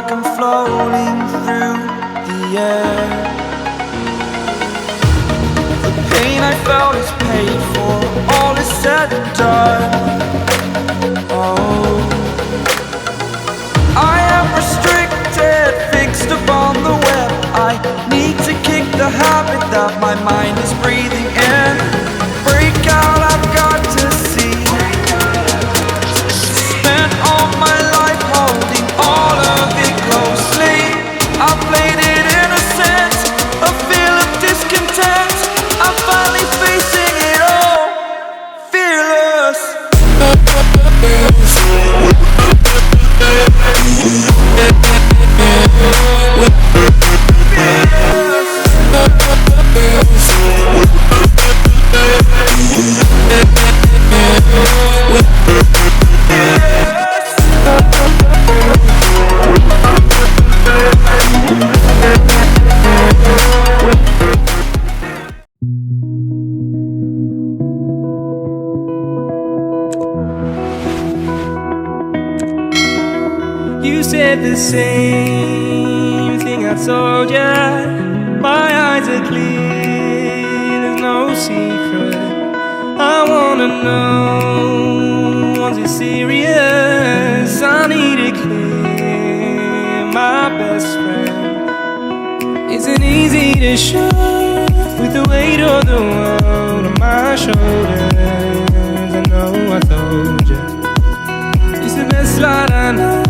like I'm floating through the air. The pain I felt is paid for, all is said and done. Oh, I am restricted, fixed upon the web. I need to kick the habit that my mind is breathing in. Break out, I've got to see. Spent all my life holding all of it closely. I played it innocent, a feel of discontent. I'm finally facing it all, fearless. You said the same thing I told ya. My eyes are clear, there's no secret. I wanna know, was it serious? I need it clear, my best friend. Isn't easy to show with the weight of the world on my shoulders. I know I told you, it's the best light I know.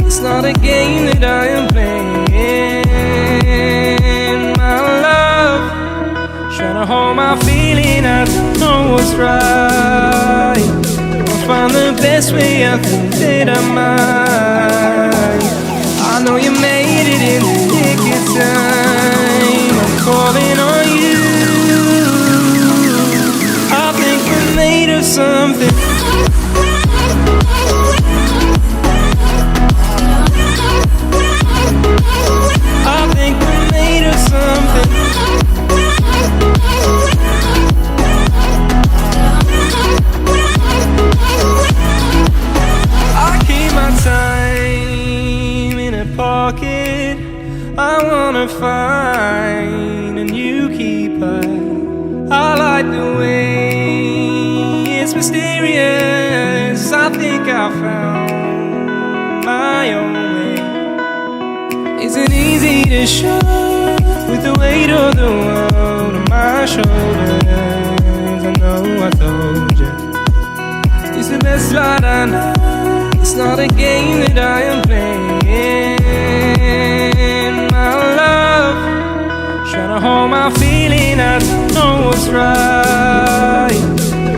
It's not a game that I am playing, my love. Trying to hold my feeling, I don't know what's right. I'll find the best way, I think that I might. I know you made it in the nick of time. I'm calling on you. I think we're made of something. I think we're made of something. I keep my time in a pocket. I wanna find a new keeper. I like the way it's mysterious. I think I found my own way. Isn't easy to show with the weight of the world on my shoulders. I know I told you, it's the best light I know. It's not a game that I am playing, my love. Trying to hold my feeling, I don't know what's right.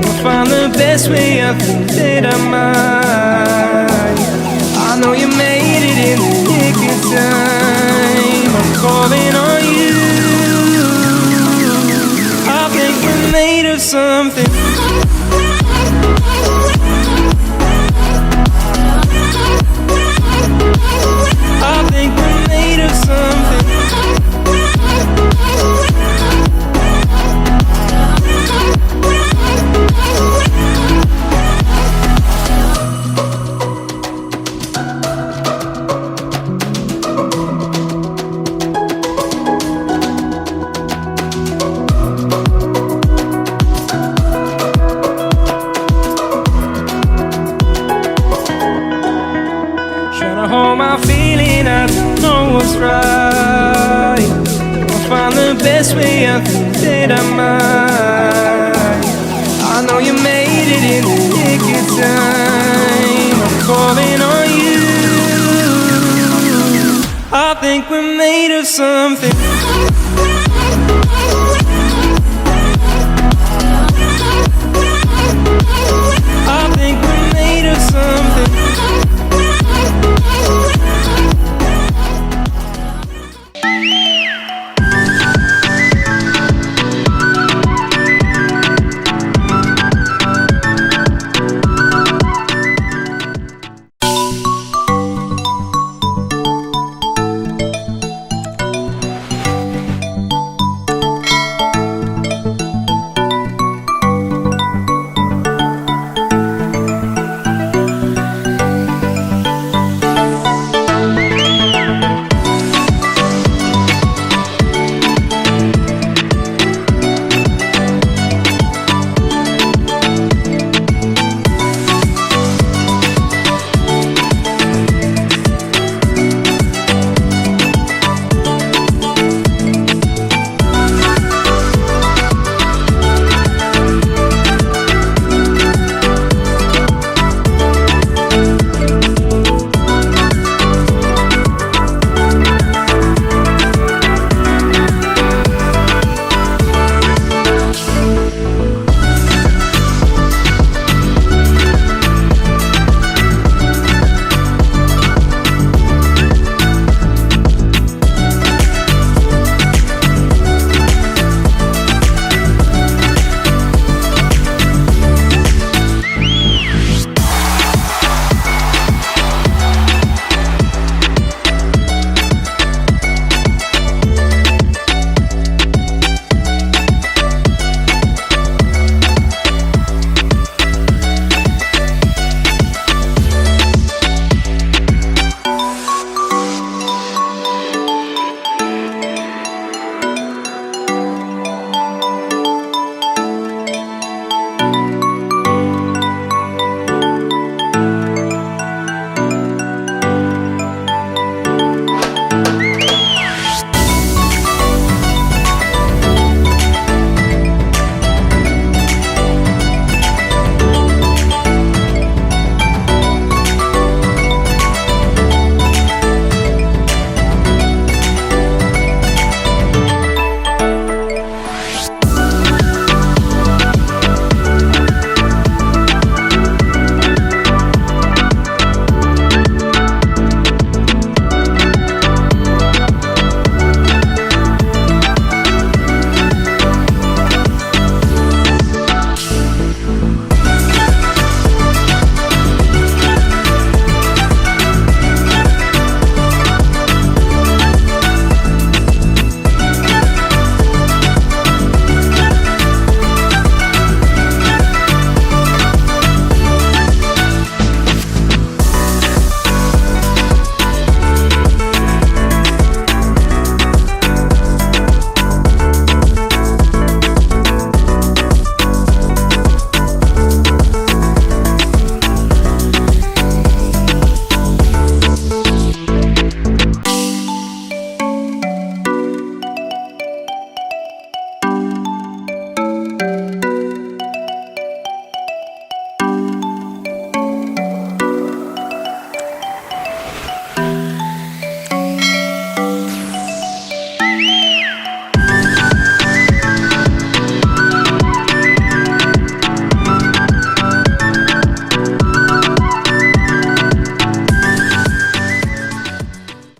I'll find the best way, I think that I might. I know you made it in the nick of time. I'm calling on you. I think we're made of something. I think we're made of something. Hold my feeling, I don't know what's right. I'll find the best way, I think that I might. I know you made it in the nick of time. I'm calling on you. I think we're made of something.